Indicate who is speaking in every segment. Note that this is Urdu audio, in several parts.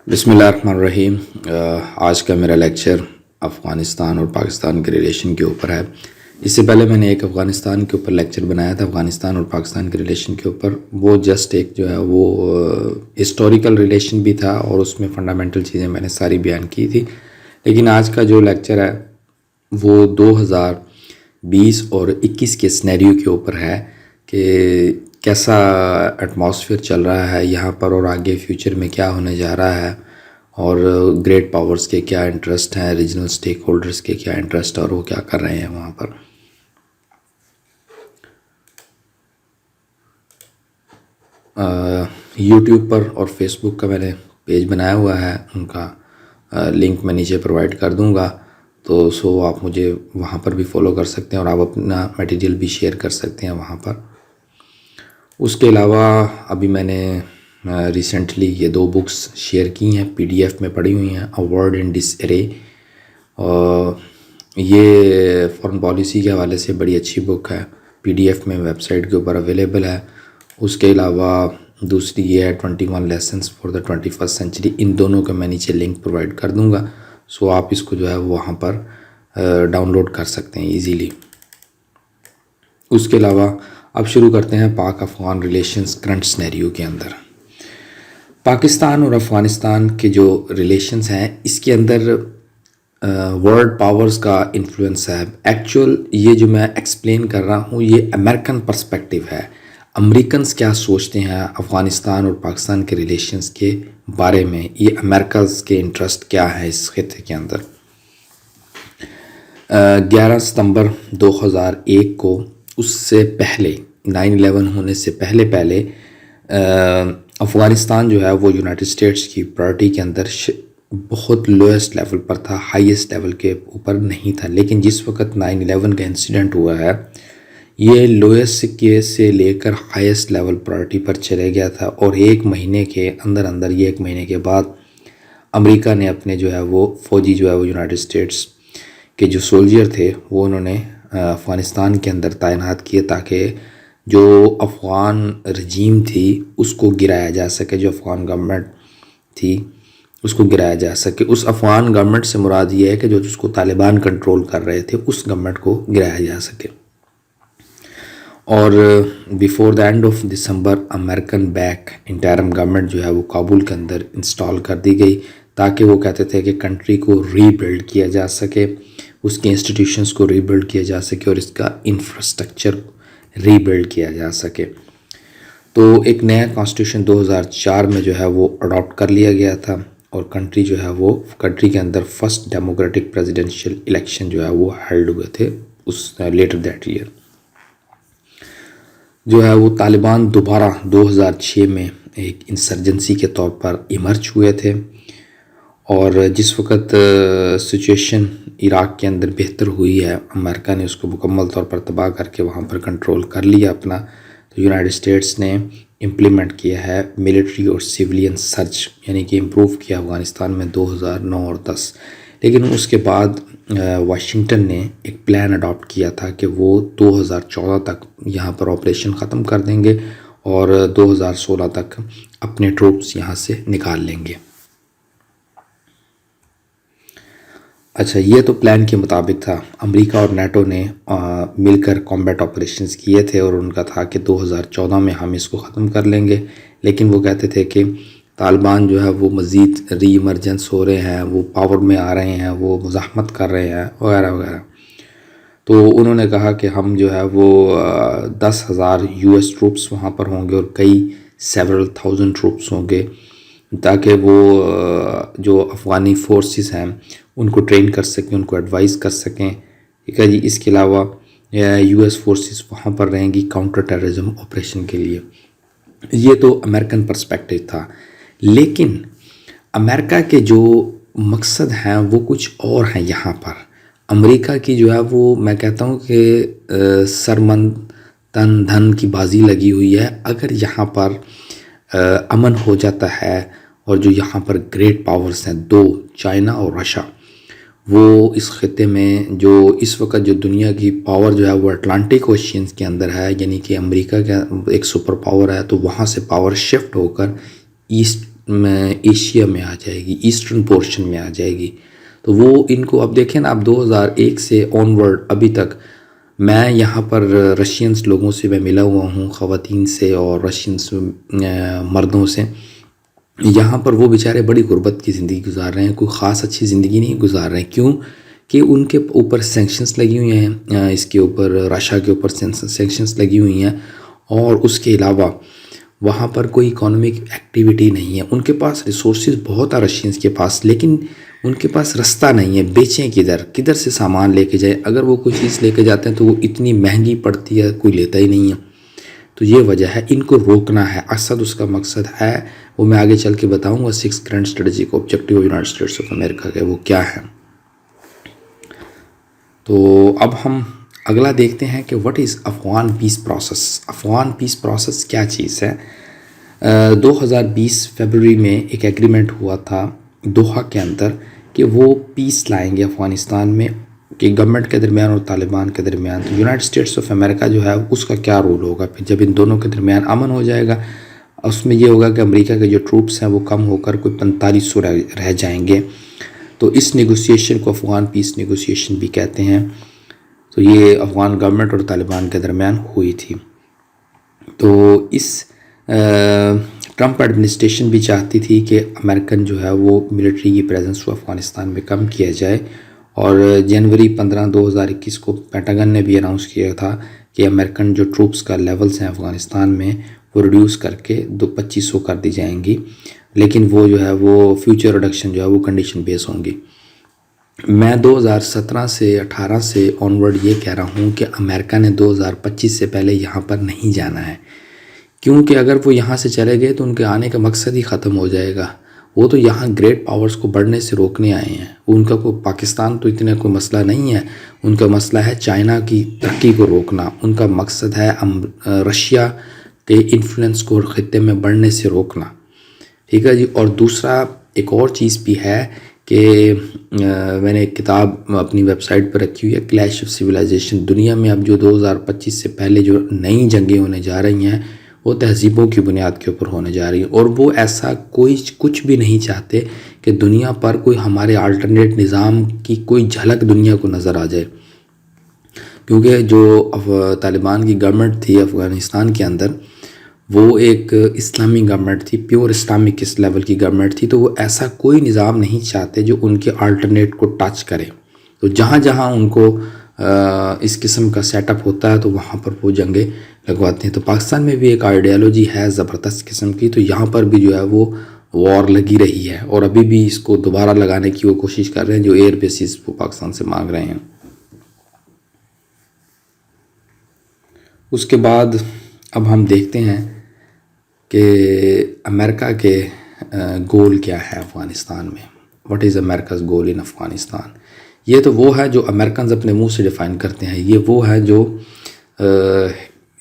Speaker 1: بسم اللہ الرحمن الرحیم۔ آج کا میرا لیکچر افغانستان اور پاکستان کے ریلیشن کے اوپر ہے۔ اس سے پہلے میں نے ایک افغانستان کے اوپر لیکچر بنایا تھا، افغانستان اور پاکستان کے ریلیشن کے اوپر۔ وہ جسٹ ایک جو ہے وہ ہسٹوریکل ریلیشن بھی تھا اور اس میں فنڈامنٹل چیزیں میں نے ساری بیان کی تھی۔ لیکن آج کا جو لیکچر ہے وہ 2020 اور 21 کے سینیریو کے اوپر ہے کہ کیسا ایٹماسفیئر چل رہا ہے یہاں پر اور آگے فیوچر میں کیا ہونے جا رہا ہے، اور گریٹ پاورز کے کیا انٹرسٹ ہیں، ریجنل سٹیک ہولڈرز کے کیا انٹرسٹ اور وہ کیا کر رہے ہیں وہاں پر۔ یوٹیوب پر اور فیس بک کا میں نے پیج بنایا ہوا ہے، ان کا لنک میں نیچے پرووائڈ کر دوں گا، تو آپ مجھے وہاں پر بھی فالو کر سکتے ہیں اور آپ اپنا میٹیریل بھی شیئر کر سکتے ہیں وہاں پر۔ اس کے علاوہ ابھی میں نے ریسنٹلی یہ 2 بکس شیئر کی ہیں، پی ڈی ایف میں پڑھی ہوئی ہیں، اے ورڈ ان ڈس ارے، یہ فارن پالیسی کے حوالے سے بڑی اچھی بک ہے، پی ڈی ایف میں ویب سائٹ کے اوپر اویلیبل ہے۔ اس کے علاوہ دوسری یہ ہے 21 lessons for the 21st century, ان دونوں کا میں نیچے لنک پرووائڈ کر دوں گا، سو آپ اس کو جو ہے وہاں پر ڈاؤن لوڈ کر سکتے ہیں ایزیلی۔ اس کے علاوہ اب شروع کرتے ہیں Pak Afghan relations current scenario کے اندر۔ پاکستان اور افغانستان کے جو ریلیشنز ہیں اس کے اندر ورلڈ پاورز کا انفلوئنس ہے۔ ایکچوئل یہ جو میں ایکسپلین کر رہا ہوں یہ امریکن پرسپیکٹیو ہے، امریکنز کیا سوچتے ہیں افغانستان اور پاکستان کے ریلیشنز کے بارے میں، یہ امریکاز کے انٹرسٹ کیا ہے اس خطے کے اندر۔ 11 ستمبر 2001 کو، اس سے پہلے 9/11 ہونے سے پہلے افغانستان جو ہے وہ یونائٹڈ اسٹیٹس کی پرائرٹی کے اندر بہت لوئسٹ لیول پر تھا، ہائیسٹ لیول کے اوپر نہیں تھا۔ لیکن جس وقت 9/11 کا انسیڈنٹ ہوا ہے یہ لوئسٹ کے سے لے کر ہائیسٹ لیول پرائرٹی پر چلے گیا تھا، اور 1 مہینے کے اندر یہ 1 مہینے کے بعد امریکہ نے اپنے جو ہے وہ فوجی جو ہے وہ یونائٹڈ اسٹیٹس کے جو سولجر تھے وہ انہوں نے افغانستان کے اندر تعینات کیے تاکہ جو افغان رجیم تھی اس کو گرایا جا سکے، جو افغان گورنمنٹ تھی اس کو گرایا جا سکے۔ اس افغان گورنمنٹ سے مراد یہ ہے کہ جو اس کو طالبان کنٹرول کر رہے تھے اس گورنمنٹ کو گرایا جا سکے۔ اور before the and of December American back interim government جو ہے وہ کابل کے اندر انسٹال کر دی گئی، تاکہ وہ کہتے تھے کہ کنٹری کو ری بلڈ کیا جا سکے، اس کے انسٹیٹیوشنز کو ری بلڈ کیا جا سکے اور اس کا انفراسٹرکچر ری بلڈ کیا جا سکے۔ تو ایک نیا کانسٹیٹیوشن 2004 میں جو ہے وہ اڈاپٹ کر لیا گیا تھا، اور کنٹری جو ہے وہ کنٹری کے اندر فرسٹ ڈیموکریٹک پریزیڈنشیل الیکشن جو ہے وہ ہیلڈ ہوئے تھے اس لیٹر دیٹ ایئر۔ جو ہے وہ طالبان دوبارہ 2006 میں ایک انسرجنسی کے طور پر ایمرج ہوئے تھے، اور جس وقت سچویشن عراق کے اندر بہتر ہوئی ہے، امریکہ نے اس کو مکمل طور پر تباہ کر کے وہاں پر کنٹرول کر لیا اپنا، تو یونائٹڈ اسٹیٹس نے امپلیمنٹ کیا ہے ملٹری اور سیولین سرچ، یعنی کہ امپروو کیا افغانستان میں 2009 اور 10۔ لیکن اس کے بعد واشنگٹن نے ایک پلان اڈاپٹ کیا تھا کہ وہ 2014 تک یہاں پر آپریشن ختم کر دیں گے اور 2016 تک اپنے ٹروپس یہاں سے نکال لیں گے۔ اچھا، یہ تو پلان کے مطابق تھا۔ امریکہ اور نیٹو نے مل کر کامبیٹ آپریشنز کیے تھے، اور ان کا تھا کہ 2014 میں ہم اس کو ختم کر لیں گے، لیکن وہ کہتے تھے کہ طالبان جو ہے وہ مزید ری ایمرجنس ہو رہے ہیں، وہ پاور میں آ رہے ہیں، وہ مزاحمت کر رہے ہیں وغیرہ وغیرہ۔ تو انہوں نے کہا کہ ہم جو ہے وہ 10,000 US ٹروپس وہاں پر ہوں گے اور کئی سیورل تھاؤزنڈ ٹروپس ہوں گے، تاکہ وہ جو افغانی فورسز ہیں ان کو ٹرین کر سکیں، ان کو ایڈوائز کر سکیں، ٹھیک ہے جی۔ اس کے علاوہ US فورسز وہاں پر رہیں گی کاؤنٹر ٹیررزم آپریشن کے لیے۔ یہ تو امریکن پرسپیکٹیو تھا، لیکن امریکہ کے جو مقصد ہیں وہ کچھ اور ہیں یہاں پر۔ امریکہ کی جو ہے وہ میں کہتا ہوں کہ سرمن تن دھن کی بازی لگی ہوئی ہے۔ اگر یہاں پر امن ہو جاتا ہے، اور جو یہاں پر گریٹ پاورز ہیں 2، چائنا اور رشیا، وہ اس خطے میں جو اس وقت جو دنیا کی پاور جو ہے وہ اٹلانٹک اوشینز کے اندر ہے، یعنی کہ امریکہ کا ایک سپر پاور ہے، تو وہاں سے پاور شفٹ ہو کر ایسٹ ایشیا میں آ جائے گی، ایسٹرن پورشن میں آ جائے گی. تو وہ ان کو اب دیکھیں نا، اب 2001 سے آن ورڈ ابھی تک میں یہاں پر رشینس لوگوں سے میں ملا ہوا ہوں، خواتین سے اور رشینس مردوں سے. یہاں پر وہ بیچارے بڑی غربت کی زندگی گزار رہے ہیں، کوئی خاص اچھی زندگی نہیں گزار رہے ہیں. کیوں کہ ان کے اوپر سینکشنز لگی ہوئی ہیں، اس کے اوپر رشیا کے اوپر سینکشنز لگی ہوئی ہیں، اور اس کے علاوہ وہاں پر کوئی اکانومک ایکٹیویٹی نہیں ہے. ان کے پاس ریسورسز بہت ہے رشینز کے پاس، لیکن ان کے پاس رستہ نہیں ہے. بیچیں کدھر سے سامان لے کے جائیں؟ اگر وہ کوئی چیز لے کے جاتے ہیں تو وہ اتنی مہنگی پڑتی ہے، کوئی لیتا ہی نہیں ہے. تو یہ وجہ ہے، ان کو روکنا ہے. اسد اس کا مقصد ہے، وہ میں آگے چل کے بتاؤں گا. 6 current strategic objective United States of America کے وہ کیا ہے. تو اب ہم اگلا دیکھتے ہیں کہ what is Afghan peace process. Afghan peace process کیا چیز ہے؟ 2020 فیبروری میں ایک ایگریمنٹ ہوا تھا دوحہ کے اندر کہ وہ پیس لائیں گے افغانستان میں، کہ گورنمنٹ کے درمیان اور طالبان کے درمیان. تو یونائٹڈ اسٹیٹس آف امریکہ جو ہے اس کا کیا رول ہوگا پھر جب ان دونوں کے درمیان امن ہو جائے گا؟ اس میں یہ ہوگا کہ امریکہ کے جو ٹروپس ہیں وہ کم ہو کر کوئی 4500 رہ جائیں گے. تو اس نیگوسیشن کو افغان پیس نیگوسیشن بھی کہتے ہیں. تو یہ افغان گورنمنٹ اور طالبان کے درمیان ہوئی تھی. تو اس ٹرمپ ایڈمنسٹریشن بھی چاہتی تھی کہ امریکن جو ہے وہ ملٹری کی پریزنس کو افغانستان میں کم کیا جائے. اور جنوری 15 2021 کو پینٹاگن نے بھی اناؤنس کیا تھا کہ امریکن جو ٹروپس کا لیولز ہیں افغانستان میں وہ ریڈیوس کر کے 2500 کر دی جائیں گی، لیکن وہ جو ہے وہ فیوچر ریڈکشن جو ہے وہ کنڈیشن بیس ہوں گی. میں 2017 سے 18 سے آن ورڈ یہ کہہ رہا ہوں کہ امریکہ نے 2025 سے پہلے یہاں پر نہیں جانا ہے، کیونکہ اگر وہ یہاں سے چلے گئے تو ان کے آنے کا مقصد ہی ختم ہو جائے گا. وہ تو یہاں گریٹ پاورز کو بڑھنے سے روکنے آئے ہیں. ان کا کوئی پاکستان تو اتنا کوئی مسئلہ نہیں ہے، ان کا مسئلہ ہے چائنا کی ترقی کو روکنا. ان کا مقصد ہے رشیا کے انفلوئنس کو خطے میں بڑھنے سے روکنا. ٹھیک ہے جی. اور دوسرا ایک اور چیز بھی ہے کہ میں نے ایک کتاب اپنی ویب سائٹ پر رکھی ہوئی ہے، کلیش آف سویلائزیشن. دنیا میں اب جو 2025 سے پہلے جو نئی جنگیں ہونے جا رہی ہیں وہ تہذیبوں کی بنیاد کے اوپر ہونے جا رہی ہیں، اور وہ ایسا کچھ بھی نہیں چاہتے کہ دنیا پر کوئی ہمارے الٹرنیٹ نظام کی کوئی جھلک دنیا کو نظر آ جائے. کیونکہ جو طالبان کی گورنمنٹ تھی افغانستان کے اندر وہ ایک اسلامی گورنمنٹ تھی، پیور اسلامک اس لیول کی گورنمنٹ تھی. تو وہ ایسا کوئی نظام نہیں چاہتے جو ان کے الٹرنیٹ کو ٹچ کرے. تو جہاں جہاں ان کو اس قسم کا سیٹ اپ ہوتا ہے تو وہاں پر وہ جنگیں لگواتے ہیں. تو پاکستان میں بھی ایک آئیڈیالوجی ہے زبردست قسم کی، تو یہاں پر بھی جو ہے وہ وار لگی رہی ہے، اور ابھی بھی اس کو دوبارہ لگانے کی وہ کوشش کر رہے ہیں جو ایئر بیسز وہ پاکستان سے مانگ رہے ہیں. اس کے بعد اب ہم دیکھتے ہیں کہ امریکہ کے گول کیا ہے افغانستان میں. واٹ از امریکاز گول ان افغانستان؟ یہ تو وہ ہے جو امریکنز اپنے منہ سے ڈیفائن کرتے ہیں. یہ وہ ہے جو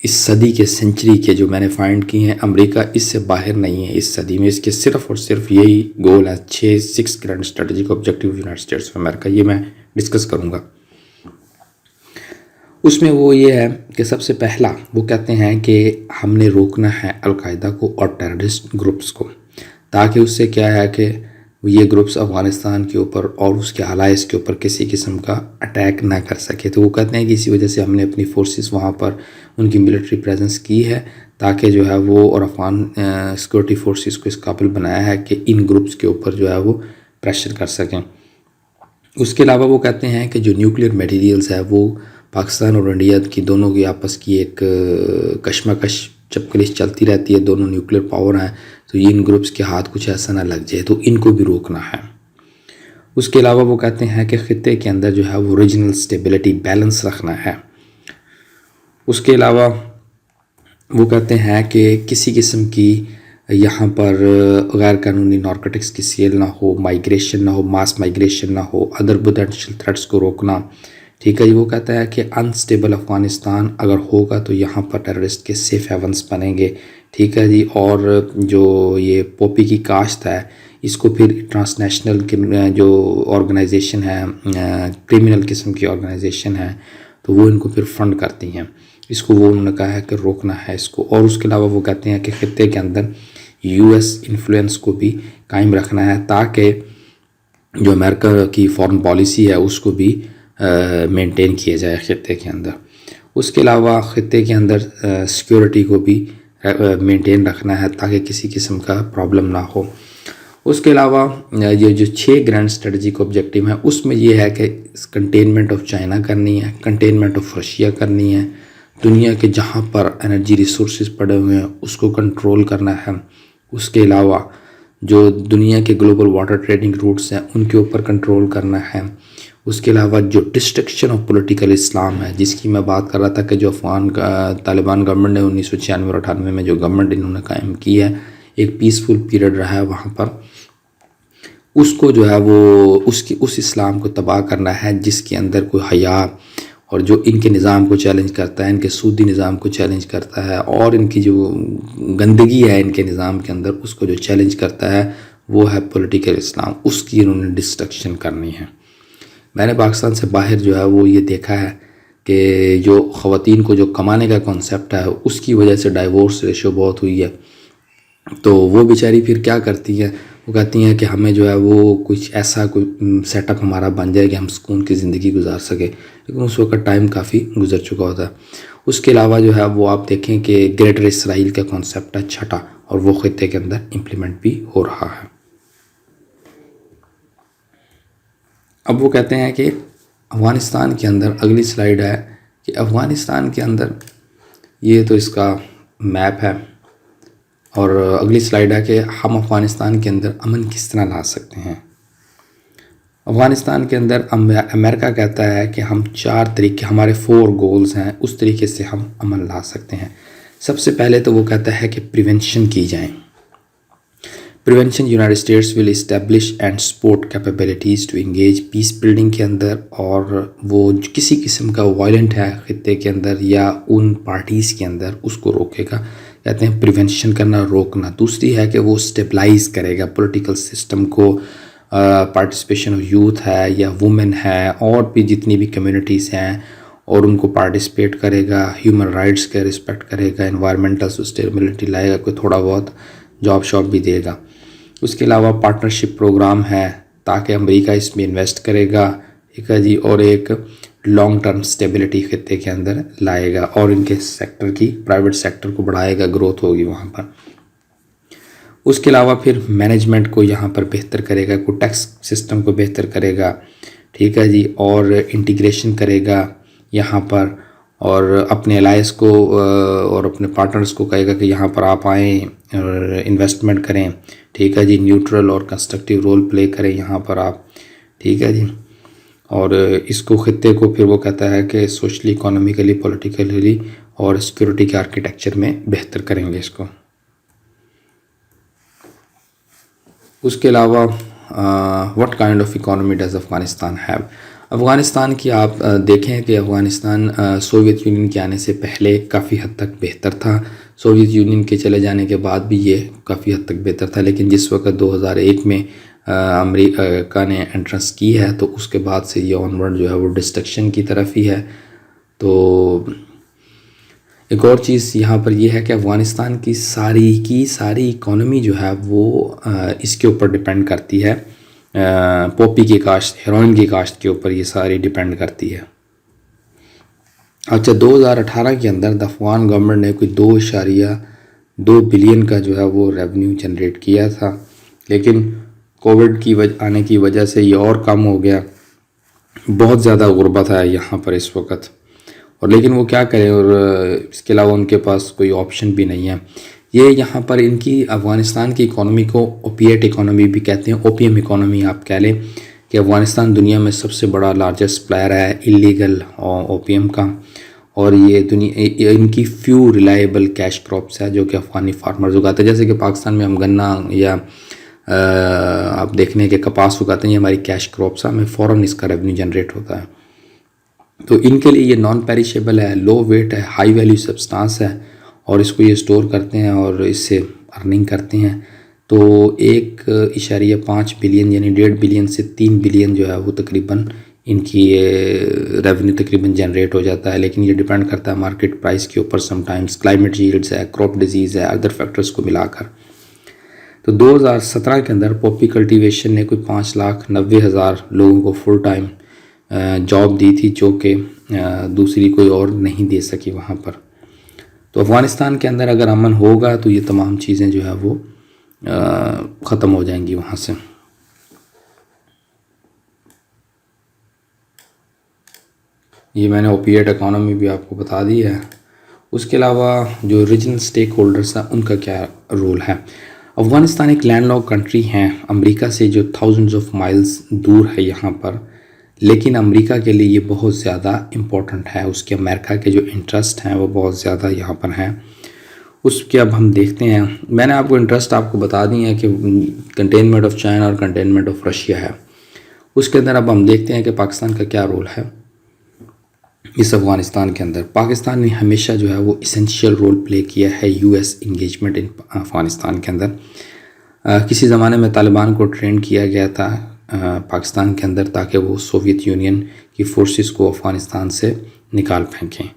Speaker 1: اس صدی کے سینچری کے جو میں نے فائنڈ کی ہیں. امریکہ اس سے باہر نہیں ہے اس صدی میں. اس کے صرف اور صرف یہی گول ہے، 6 current strategic objective United States of America. یہ میں ڈسکس کروں گا. اس میں وہ یہ ہے کہ سب سے پہلا وہ کہتے ہیں کہ ہم نے روکنا ہے القاعدہ کو اور ٹیررسٹ گروپس کو، تاکہ اس سے کیا ہے کہ یہ گروپس افغانستان کے اوپر اور اس کے allies کے اوپر کسی قسم کا اٹیک نہ کر سکے. تو وہ کہتے ہیں کہ اسی وجہ سے ہم نے اپنی فورسز وہاں پر ان کی ملٹری پریزنس کی ہے، تاکہ جو ہے وہ اور افغان سیکورٹی فورسز کو اس قابل بنایا ہے کہ ان گروپس کے اوپر جو ہے وہ پریشر کر سکیں. اس کے علاوہ وہ کہتے ہیں کہ جو نیوکلیر میٹیریلز ہے وہ پاکستان اور انڈیا کی دونوں کی آپس کی ایک کشمکش چپکلش چلتی رہتی ہے، دونوں نیوکلیر پاور ہیں، تو یہ ان گروپس کے ہاتھ کچھ ایسا نہ لگ جائے، تو ان کو بھی روکنا ہے. اس کے علاوہ وہ کہتے ہیں کہ خطے کے اندر جو ہے وہ ریجنل سٹیبلٹی بیلنس رکھنا ہے. اس کے علاوہ وہ کہتے ہیں کہ کسی قسم کی یہاں پر غیر قانونی نارکوٹکس کی سیل نہ ہو، مائیگریشن نہ ہو، ماس مائیگریشن نہ ہو، ادر پوٹینشیل تھریٹس کو روکنا. ٹھیک ہے جی. وہ کہتا ہے کہ انسٹیبل افغانستان اگر ہوگا تو یہاں پر ٹیررسٹ کے سیف ہیونس بنیں گے. ٹھیک ہے جی. اور جو یہ پوپی کی کاشت ہے اس کو پھر ٹرانس نیشنل جو آرگنائزیشن ہے، کرمنل قسم کی آرگنائزیشن ہے، تو وہ ان کو پھر فنڈ کرتی ہیں. اس کو وہ انہوں نے کہا ہے کہ روکنا ہے اس کو. اور اس کے علاوہ وہ کہتے ہیں کہ خطے کے اندر US انفلوئنس کو بھی قائم رکھنا ہے تاکہ جو امریکہ کی فارن پالیسی ہے اس کو بھی مینٹین کیا جائے خطے کے اندر. اس کے علاوہ خطے کے اندر سیکیورٹی کو بھی مینٹین رکھنا ہے تاکہ کسی قسم کا پرابلم نہ ہو. اس کے علاوہ یہ جو 6 گرینڈ اسٹریٹجک آبجیکٹیو ہیں اس میں یہ ہے کہ کنٹینمنٹ آف چائنا کرنی ہے, کنٹینمنٹ آف رشیا کرنی ہے, دنیا کے جہاں پر انرجی ریسورسز پڑے ہوئے ہیں اس کو کنٹرول کرنا ہے. اس کے علاوہ جو دنیا کے گلوبل واٹر ٹریڈنگ روٹس ہیں ان کے اوپر کنٹرول کرنا ہے. اس کے علاوہ جو ڈسٹرکشن آف پولیٹیکل اسلام ہے جس کی میں بات کر رہا تھا کہ جو افغان طالبان گورنمنٹ نے 1996 اور 98 میں جو گورنمنٹ انہوں نے قائم کی ہے, ایک پیسفل پیریڈ رہا ہے وہاں پر, اس کو جو ہے وہ اس اسلام کو تباہ کرنا ہے جس کے اندر کوئی حیا اور جو ان کے نظام کو چیلنج کرتا ہے, ان کے سودی نظام کو چیلنج کرتا ہے اور ان کی جو گندگی ہے ان کے نظام کے اندر اس کو جو چیلنج کرتا ہے وہ ہے پولیٹیکل اسلام. اس کی انہوں نے ڈسٹرکشن کرنی ہے. میں نے پاکستان سے باہر جو ہے وہ یہ دیکھا ہے کہ جو خواتین کو جو کمانے کا کانسیپٹ ہے اس کی وجہ سے ڈائیورس ریشو بہت ہوئی ہے. تو وہ بیچاری پھر کیا کرتی ہیں, وہ کہتی ہیں کہ ہمیں جو ہے وہ کچھ ایسا کوئی سیٹ اپ ہمارا بن جائے کہ ہم سکون کی زندگی گزار سکیں, لیکن اس وقت ٹائم کافی گزر چکا ہوتا ہے. اس کے علاوہ جو ہے وہ آپ دیکھیں کہ گریٹر اسرائیل کا کانسیپٹ ہے چھٹا, اور وہ خطے کے اندر امپلیمنٹ بھی ہو رہا ہے. اب وہ کہتے ہیں کہ افغانستان کے اندر اگلی سلائیڈ ہے کہ افغانستان کے اندر یہ تو اس کا میپ ہے, اور اگلی سلائیڈ ہے کہ ہم افغانستان کے اندر امن کس طرح لا سکتے ہیں. افغانستان کے اندر امریکہ کہتا ہے کہ ہم 4 طریقے, ہمارے 4 گولز ہیں, اس طریقے سے ہم امن لا سکتے ہیں. سب سے پہلے تو وہ کہتا ہے کہ پریونشن کی جائیں. Prevention United States will establish and support capabilities to engage peace building کے اندر, اور وہ کسی قسم کا وائلنٹ ہے خطے کے اندر یا ان پارٹیز کے اندر اس کو روکے گا. کہتے ہیں پریونشن کرنا, روکنا. دوسری ہے کہ وہ اسٹیبلائز کرے گا پولیٹیکل سسٹم کو, پارٹیسپیشن آف یوتھ ہے یا وومن ہے اور بھی جتنی بھی کمیونٹیز ہیں, اور ان کو پارٹیسپیٹ کرے گا, ہیومن رائٹس کا رسپیکٹ کرے گا, انوائرمنٹل سسٹینیبلٹی لائے گا, کوئی تھوڑا بہت جاب شاپ بھی دے گا. اس کے علاوہ پارٹنرشپ پروگرام ہے تاکہ امریکہ اس میں انویسٹ کرے گا, ٹھیک ہے جی, اور ایک لانگ ٹرم سٹیبلٹی خطے کے اندر لائے گا, اور ان کے سیکٹر کی, پرائیویٹ سیکٹر کو بڑھائے گا, گروتھ ہوگی وہاں پر. اس کے علاوہ پھر مینجمنٹ کو یہاں پر بہتر کرے گا, کوئی ٹیکس سسٹم کو بہتر کرے گا, ٹھیک ہے جی, اور انٹیگریشن کرے گا یہاں پر, اور اپنے الائنس کو اور اپنے پارٹنرز کو کہے گا کہ یہاں پر آپ آئیں اور انویسٹمنٹ کریں, ٹھیک ہے جی, نیوٹرل اور کنسٹرکٹیو رول پلے کریں یہاں پر آپ, ٹھیک ہے جی. اور اس کو خطے کو پھر وہ کہتا ہے کہ سوشلی, اکانومیکلی, پولیٹیکلی اور سیکورٹی کے آرکیٹیکچر میں بہتر کریں گے اس کو. اس کے علاوہ what kind of economy does Afghanistan have. Afghanistan کی آپ دیکھیں کہ افغانستان سوویت یونین کے آنے سے پہلے کافی حد تک بہتر تھا, سوویت یونین کے چلے جانے کے بعد بھی یہ کافی حد تک بہتر تھا, لیکن جس وقت 2001 میں امریکہ نے انٹرنس کی ہے تو اس کے بعد سے یہ آنورڈ جو ہے وہ ڈسٹرکشن کی طرف ہی ہے. تو ایک اور چیز یہاں پر یہ ہے کہ افغانستان کی ساری اکانومی جو ہے وہ اس کے اوپر ڈپینڈ کرتی ہے, پوپی کی کاشت, ہیروئن کی کاشت کے اوپر یہ ساری ڈپینڈ کرتی ہے. اچھا, 2018 کے اندر افغان گورنمنٹ نے کوئی 2.2 بلین کا جو ہے وہ ریونیو جنریٹ کیا تھا, لیکن کووڈ کی آنے کی وجہ سے یہ اور کم ہو گیا. بہت زیادہ غربت ہے یہاں پر اس وقت, اور لیکن وہ کیا کریں, اور اس کے علاوہ ان کے پاس کوئی آپشن بھی نہیں ہے. یہ یہاں پر ان کی افغانستان کی اکانومی کو اوپیٹ اکانومی بھی کہتے ہیں, اوپیم اکانومی آپ کہہ لیں, کہ افغانستان دنیا میں سب سے بڑا لارجسٹ سپلائر ہے اللیگل اوپیم کا, اور یہ ان کی فیو ریلائبل کیش کراپس ہے جو کہ افغانی فارمرز اگاتے ہیں. جیسے کہ پاکستان میں ہم گنا یا آپ دیکھنے کے کپاس اگاتے ہیں, یہ ہماری کیش کراپس ہے, ہمیں فوراً اس کا ریونیو جنریٹ ہوتا ہے. تو ان کے لیے یہ نان پیریشیبل ہے, لو ویٹ ہے, ہائی ویلیو سبسٹانس ہے, اور اس کو یہ اسٹور کرتے ہیں اور اس سے ارننگ کرتے ہیں. تو 1.5 بلین یعنی 1.5 بلین سے 3 بلین جو ہے وہ تقریباً ان کی ریونیو تقریباً جنریٹ ہو جاتا ہے. لیکن یہ ڈیپینڈ کرتا ہے مارکیٹ پرائس کے اوپر, سم ٹائمز کلائمیٹ چینج ہے, کراپ ڈیزیز ہے, ادر فیکٹرز کو ملا کر. تو 2017 کے اندر پاپی کلٹیویشن نے کوئی 5,90,000 لوگوں کو فل ٹائم جاب دی تھی، جو کہ دوسری کوئی اور نہیں دے سکی وہاں پر. تو افغانستان کے اندر اگر امن ہوگا تو یہ تمام چیزیں جو ہے وہ ختم ہو جائیں گی وہاں سے. یہ میں نے اوپیٹ اکانومی بھی آپ کو بتا دی ہے. اس کے علاوہ جو ریجنل سٹیک ہولڈرز ہیں ان کا کیا رول ہے. افغانستان ایک لینڈ لاک کنٹری ہے امریکہ سے جو تھاؤزنڈز آف مائلز دور ہے یہاں پر، لیکن امریکہ کے لیے یہ بہت زیادہ امپورٹنٹ ہے. اس کے امریکہ کے جو انٹرسٹ ہیں وہ بہت زیادہ یہاں پر ہیں. اس کے اب ہم دیکھتے ہیں، میں نے آپ کو انٹرسٹ آپ کو بتا دی ہیں کہ کنٹینمنٹ آف چائنا اور کنٹینمنٹ آف رشیا ہے. اس کے اندر اب ہم دیکھتے ہیں کہ پاکستان کا کیا رول ہے اس افغانستان کے اندر. پاکستان نے ہمیشہ جو ہے وہ اسینشیل رول پلے کیا ہے U S engagement in Afghanistan کے اندر. کسی زمانے میں طالبان کو ٹرین کیا گیا تھا پاکستان کے اندر تاکہ وہ سوویت یونین کی فورسز کو افغانستان سے نکال پھینکیں.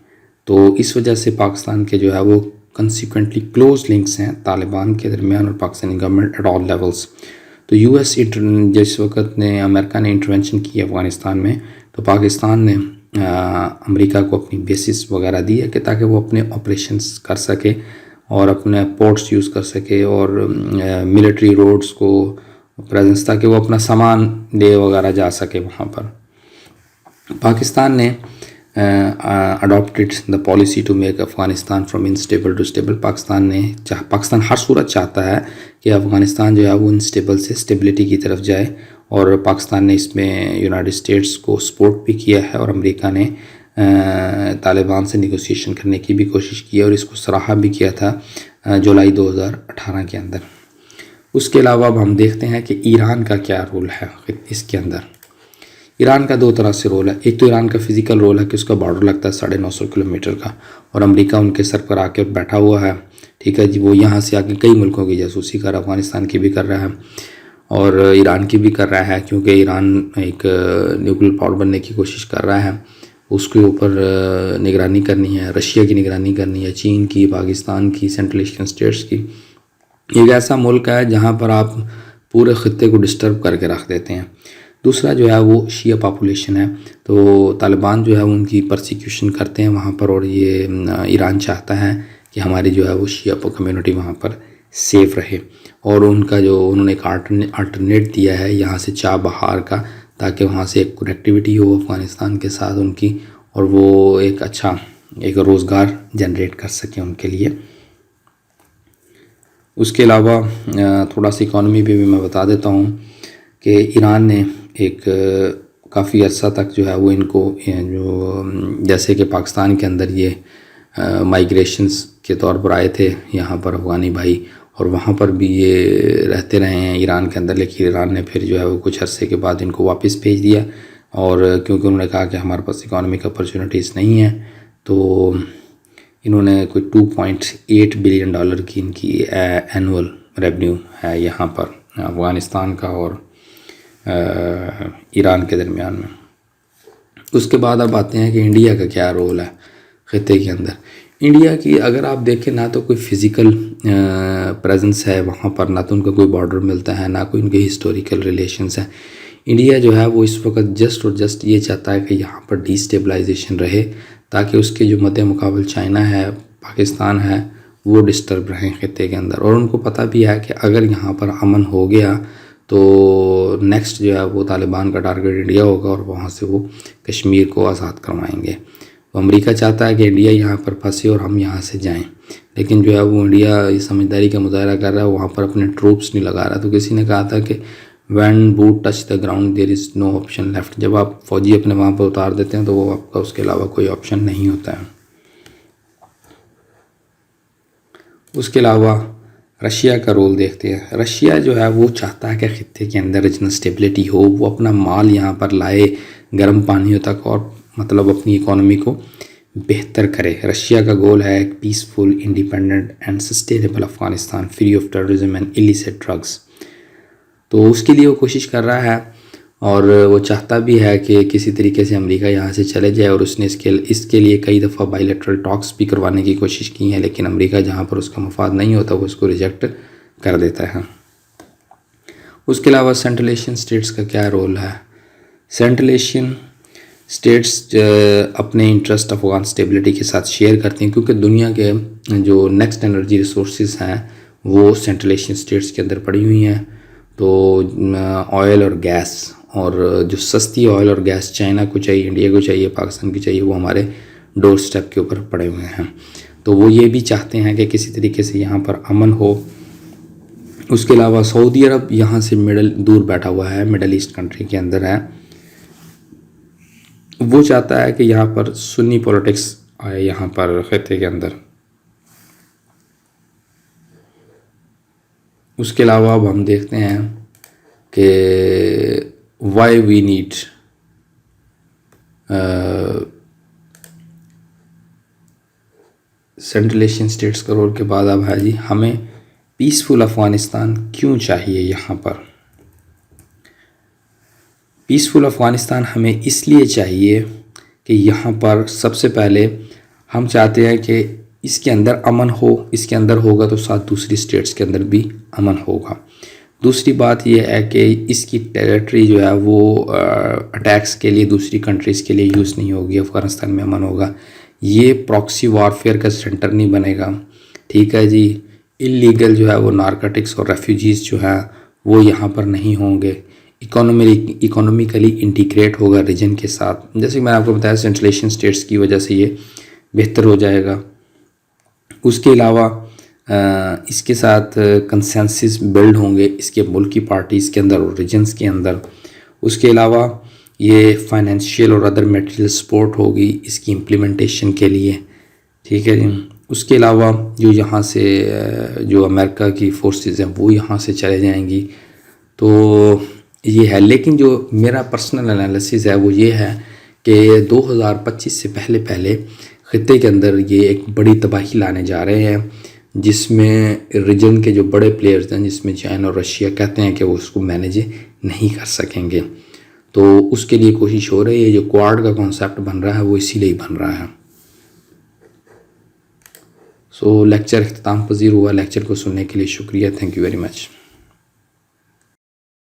Speaker 1: تو اس وجہ سے پاکستان کے جو ہے وہ کنسیکوینٹلی کلوز لنکس ہیں طالبان کے درمیان اور Pakistani government at all levels. تو یو ایس جس وقت نے امریکہ نے انٹرونشن کی افغانستان میں، تو پاکستان نے امریکہ کو اپنی بیسس وغیرہ دی ہے کہ تاکہ وہ اپنے آپریشنز کر سکے اور اپنے پورٹس یوز کر سکے اور ملٹری روڈز کو پریزنس تاکہ وہ اپنا سامان لے وغیرہ جا سکے وہاں پر. پاکستان نے adopted the policy to make Afghanistan from unstable to stable. Pakistan ہر صورت چاہتا ہے کہ افغانستان جو ہے وہ انسٹیبل سے اسٹیبلٹی کی طرف جائے، اور پاکستان نے اس میں یونائٹڈ اسٹیٹس کو سپورٹ بھی کیا ہے، اور امریکہ نے طالبان سے نیگوسیشن کرنے کی بھی کوشش کی اور اس کو سراہا بھی کیا تھا جولائی 2018 کے اندر. اس کے علاوہ اب ہم دیکھتے ہیں کہ ایران کا کیا رول ہے اس کے اندر. ایران کا دو طرح سے رول ہے. ایک تو ایران کا فزیکل رول ہے کہ اس کا بارڈر لگتا ہے 950 کلومیٹر کا، اور امریکہ ان کے سر پر آ کے بیٹھا ہوا ہے. ٹھیک ہے جی، وہ یہاں سے آ کے کئی ملکوں کی جاسوسی کر رہا ہے، افغانستان کی بھی کر رہا ہے اور ایران کی بھی کر رہا ہے، کیونکہ ایران ایک نیوکلیر پاور بننے کی کوشش کر رہا ہے. اس کے اوپر نگرانی کرنی ہے، رشیا کی نگرانی کرنی ہے، چین کی، پاکستان کی، سینٹرل ایشین اسٹیٹس کی. ایک ایسا ملک ہے جہاں پر آپ پورے خطے کو ڈسٹرب کر کے رکھ دیتے ہیں. دوسرا جو ہے وہ شیعہ پاپولیشن ہے، تو طالبان جو ہے ان کی پرسیکیوشن کرتے ہیں وہاں پر، اور یہ ایران چاہتا ہے کہ ہماری جو ہے وہ شیعہ کمیونٹی وہاں پر سیف رہے. اور ان کا جو انہوں نے ایک آلٹرنیٹ دیا ہے یہاں سے چاہ بہار کا، تاکہ وہاں سے ایک کنیکٹیوٹی ہو افغانستان کے ساتھ ان کی، اور وہ ایک اچھا ایک روزگار جنریٹ کر سکیں ان کے لیے. اس کے علاوہ تھوڑا سا اکانومی پہ بھی میں بتا دیتا ہوں کہ ایران نے ایک کافی عرصہ تک جو ہے وہ ان کو جو جیسے کہ پاکستان کے اندر یہ مائیگریشنز کے طور پر آئے تھے یہاں پر افغانی بھائی، اور وہاں پر بھی یہ رہتے رہے ہیں ایران کے اندر، لیکن ایران نے پھر جو ہے وہ کچھ عرصے کے بعد ان کو واپس بھیج دیا. اور کیونکہ انہوں نے کہا کہ ہمارے پاس اکانومک اپرچونیٹیز نہیں ہیں، تو انہوں نے کوئی $2.8 بلین کی ان کی اینول ریونیو ہے یہاں پر افغانستان کا اور ایران کے درمیان میں. اس کے بعد اب آتے ہیں کہ انڈیا کا کیا رول ہے خطے کے اندر. انڈیا کی اگر آپ دیکھیں نہ تو کوئی فزیکل پریزنس ہے وہاں پر، نہ تو ان کا کوئی بارڈر ملتا ہے، نہ کوئی ان کے ہسٹوریکل ریلیشنز ہیں. انڈیا جو ہے وہ اس وقت جسٹ یہ چاہتا ہے کہ یہاں پر ڈی اسٹیبلائزیشن رہے، تاکہ اس کے جو مد مقابل چائنا ہے، پاکستان ہے، وہ ڈسٹرب رہیں خطے کے اندر. اور ان کو پتہ بھی ہے کہ اگر یہاں پر امن ہو گیا تو نیکسٹ جو ہے وہ طالبان کا ٹارگٹ انڈیا ہوگا، اور وہاں سے وہ کشمیر کو آزاد کروائیں گے. تو امریکہ چاہتا ہے کہ انڈیا یہاں پر پھنسے اور ہم یہاں سے جائیں، لیکن جو ہے وہ انڈیا یہ سمجھداری کا مظاہرہ کر رہا ہے، وہاں پر اپنے ٹروپس نہیں لگا رہا. تو کسی نے کہا تھا کہ when boot touch the ground there is no option left. جب آپ فوجی اپنے وہاں پر اتار دیتے ہیں تو وہ آپ کا اس کے علاوہ کوئی آپشن نہیں ہوتا ہے. اس کے علاوہ رشیا کا رول دیکھتے ہیں. رشیا جو ہے وہ چاہتا ہے کہ خطے کے اندر ریجنل اسٹیبلٹی ہو، وہ اپنا مال یہاں پر لائے گرم پانیوں تک، اور مطلب اپنی اکانومی کو بہتر کرے. رشیا کا گول ہے ایک peaceful, independent and sustainable Afghanistan free of terrorism and illicit drugs. تو اس کے لیے وہ کوشش کر رہا ہے، اور وہ چاہتا بھی ہے کہ کسی طریقے سے امریکہ یہاں سے چلے جائے. اور اس نے اس کے لیے کئی دفعہ بائی لیٹرل ٹاکس بھی کروانے کی کوشش کی ہیں، لیکن امریکہ جہاں پر اس کا مفاد نہیں ہوتا وہ اس کو ریجیکٹ کر دیتا ہے. اس کے علاوہ سینٹرل ایشین اسٹیٹس کا کیا رول ہے؟ سینٹرل ایشین اسٹیٹس اپنے انٹرسٹ افغان اسٹیبلٹی کے ساتھ شیئر کرتی ہیں، کیونکہ دنیا کے جو نیکسٹ انرجی ریسورسز ہیں وہ سینٹرل ایشین اسٹیٹس کے اندر پڑی ہوئی ہیں. تو آئل اور گیس، اور جو سستی آئل اور گیس چائنا کو چاہیے، انڈیا کو چاہیے، پاکستان کو چاہیے، وہ ہمارے ڈور سٹیپ کے اوپر پڑے ہوئے ہیں. تو وہ یہ بھی چاہتے ہیں کہ کسی طریقے سے یہاں پر امن ہو. اس کے علاوہ سعودی عرب یہاں سے دور بیٹھا ہوا ہے، مڈل ایسٹ کنٹری کے اندر ہے. وہ چاہتا ہے کہ یہاں پر سنی پولیٹکس آئے یہاں پر خطے کے اندر. اس کے علاوہ اب ہم دیکھتے ہیں کہ why we need Central Asian states کا رول کے بعد اب ہے جی ہمیں پیسفل افغانستان کیوں چاہیے. یہاں پر پیسفل افغانستان ہمیں اس لیے چاہیے کہ یہاں پر سب سے پہلے ہم چاہتے ہیں کہ اس کے اندر امن ہو. اس کے اندر ہوگا تو ساتھ دوسری اسٹیٹس کے اندر بھی امن ہوگا. دوسری بات یہ ہے کہ اس کی ٹیریٹری جو ہے وہ اٹیکس کے لیے دوسری کنٹریز کے لیے یوز نہیں ہوگی. افغانستان میں امن ہوگا. یہ پراکسی وارفیئر کا سینٹر نہیں بنے گا. ٹھیک ہے جی. اللیگل جو ہے وہ نارکوٹکس اور ریفیوجیز جو ہیں وہ یہاں پر نہیں ہوں گے. اکانومیکلی انٹیگریٹ ہوگا ریجن کے ساتھ. جیسے کہ میں نے آپ کو بتایا سینٹرل ایشین اسٹیٹس کی وجہ سے یہ بہتر ہو جائے گا. اس کے علاوہ اس کے ساتھ کنسنسس بلڈ ہوں گے اس کے ملکی پارٹیز کے اندر اور ریجنز کے اندر. اس کے علاوہ یہ فائنینشیل اور ادر میٹیریل سپورٹ ہوگی اس کی امپلیمنٹیشن کے لیے. ٹھیک ہے جی. اس کے علاوہ جو یہاں سے جو امریکہ کی فورسز ہیں وہ یہاں سے چلے جائیں گی. تو یہ ہے. لیکن جو میرا پرسنل انالیسز ہے وہ یہ ہے کہ 2025 سے پہلے خطے کے اندر یہ ایک بڑی تباہی لانے جا رہے ہیں، جس میں ریجن کے جو بڑے پلیئرز ہیں جس میں چائنا اور رشیا کہتے ہیں کہ وہ اس کو مینیج نہیں کر سکیں گے. تو اس کے لیے کوشش ہو رہی ہے. جو کوارڈ کا کانسیپٹ بن رہا ہے وہ اسی لیے بن رہا ہے. لیکچر اختتام پذیر ہوا. لیکچر کو سننے کے لیے شکریہ. Thank you very much.